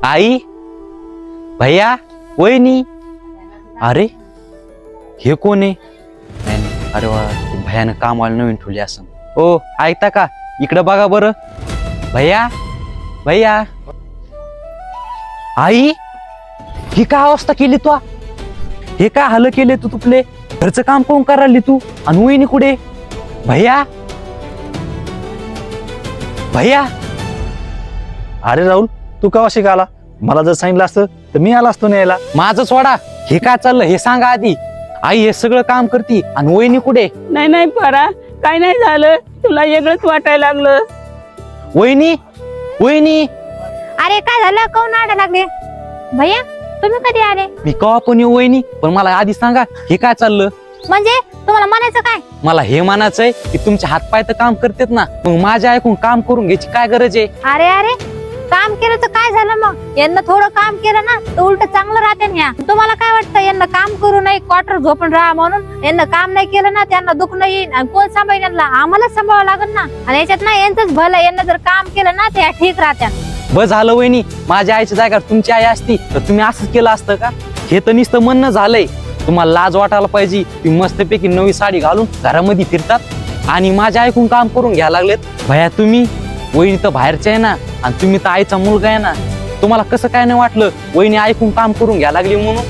आई, भैया, वहिनी. अरे हे कोण आहे? नाही नाही, अरे वा, भैयानं कामाला नवीन ठेवली असं. ओ ऐकता का, इकडं बघा बरं. भैया, भैया. आई, ही काय अवस्था केली तू? हे काय हाल केले तू? तुपले घरचं काम कोण करायली तू? आणि वहिनी कुठे? भैया, भैया. अरे राहुल, तू का अशी आला? मला जर सांगितलं असतं तर मी आला असतो न्यायला. माझं सोडा, हे काय चाललं हे सांगा आधी. आई हे सगळं काम करती आणि वहिनी कुठे? नाही नाही परा, काय नाही झालं, तुला वेगळंच वाटायला लागलं. वहिनी, वहिनी. अरे काय झालं, काऊन आडा लागले? भैया तुम्ही कधी आले? मी कवा पण येऊ वहिनी, पण मला आधी सांगा हे काय चाललं. म्हणजे तुम्हाला म्हणायचं काय? मला हे मानायचंय की तुमचे हातपाय तर काम करतेत ना, मग माझ्या ऐकून काम करून घ्यायची काय गरज आहे? अरे अरे, काम केलं तर काय झालं मग? यांना थोडं काम केलं ना तर उलट चांगलं राहते ना. ह्या तुम्हाला काय वाटतं, यांना काम करू नये, क्वार्टर झोपून राहा म्हणून? यांना काम नाही केलं ना त्यांना दुःख नाही येईल, आणि कोण सांभाळेल यांना? आम्हालाच सांभाळावं लागेल ना. आणि याच्यात ना यांचंच भलं, यांना जर काम केलं ना ते ठीक राहत्या. बस झालं वहिनी, माझ्या आईच्या जागेवर तुमची आई असती तर तुम्ही असंच केलं असतं का? हे तर नुसतं म्हणणं झालंय. तुम्हाला लाज वाटायला पाहिजे. तुम्ही मस्तपैकी नवी साडी घालून घरामध्ये फिरतात आणि माझ्या ऐकून काम करून घ्यायला लागलेत. भैया तुम्ही, वहिनी तर बाहेरच्या आहे ना, आणि तुम्ही तर आईचा मुलगा आहे ना. तुम्हाला कसं काय नाही वाटलं वहिनी ऐकून काम करून घ्यायला लागली म्हणून?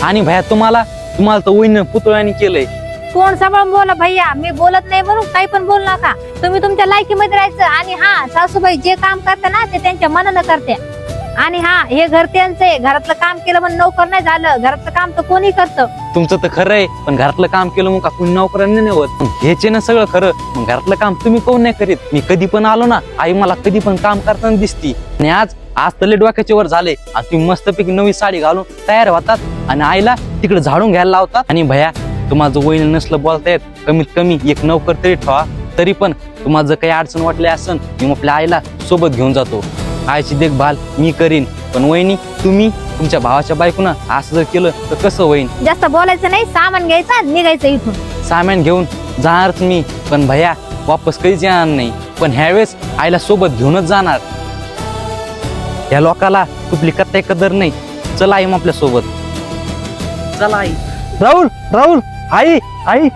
आणि भैया तुम्हाला तर वहिनीनं पुतळ्याने केलंय. कोण सांभाळून बोला भैया, मी बोलत नाही म्हणून काही पण बोल नका. तुम्ही तुमच्या लायकीमध्ये राहायचं. आणि हा, सासूबाई जे काम करते ना ते त्यांच्या मनानं करते. आणि हा, हे घर त्यांचं आहे. घरातलं काम केलं म्हणून नोकर नाही झालं. घरातलं काम तर कोणी करतं. तुमचं तर खरं आहे, पण घरातलं काम केलं मग का कोणी नोकरांनी नाही होत. ह्याचे ना सगळं खरं, मग घरातलं काम तुम्ही कोण नाही करीत? मी कधी पण आलो ना, आई मला कधी पण काम करताना दिसती. आणि आज तले डोक्याचे वर झाले आणि तुम्ही मस्तपैकी नवी साडी घालून तयार होतात आणि आईला तिकडे झाडून घ्यायला लावतात. आणि भैया तुम्हाला जर वहिनी नसलं बोलता येत, कमीत कमी एक नोकर तरी ठेवा. तरी पण तुम्हाला जर काही अडचण वाटली असेल, मी आपल्या आईला सोबत घेऊन जातो. आईची देखभाल मी करीन. पण वहिनी तुम्ही तुमच्या भावाच्या बायकोनं असं जर केलं तर कसं होईल? जास्त बोलायचं नाही, सामान घ्यायचं निघायचं इथून. सामान घेऊन जाणारच मी, पण भैया वापस कधीच येणार नाही. पण ह्यावेळेस आईला सोबत घेऊनच जाणार. या लोकाला कुठली कत्ता कदर नाही. चला आई आपल्या सोबत. चला आई. राहुल, राहुल, आई, आई,